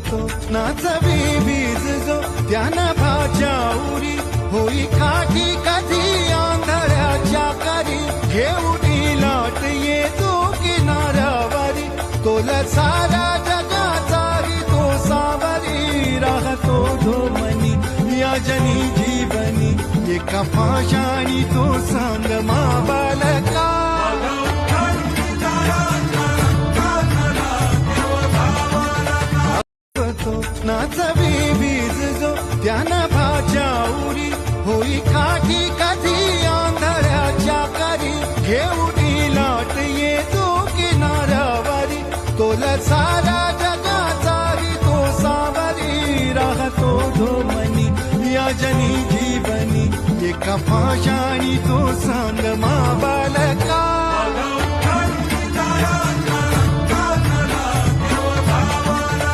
तो नाचवी वीज जो त्यानं भाच्या उरी होई काठी कधी आंधळ्याच्या करी घेऊन लाट येतो किनाऱ्यावरी तोल सारा जगाचाही तो सावरी राहतो धोमनी या जनी जीवनी एका पाशाणी तो सांग माबालका नाचवी वीज जो त्यानं भाच्या उरी होई काठी कधी आंधळ्याच्या करी घेऊन लाट येतो किनाऱ्यावरी तोल सारा जगाचाही तो सावरी राहतो धोमनी या जनी जीवनी एका पाशाणी तो सांग माबालका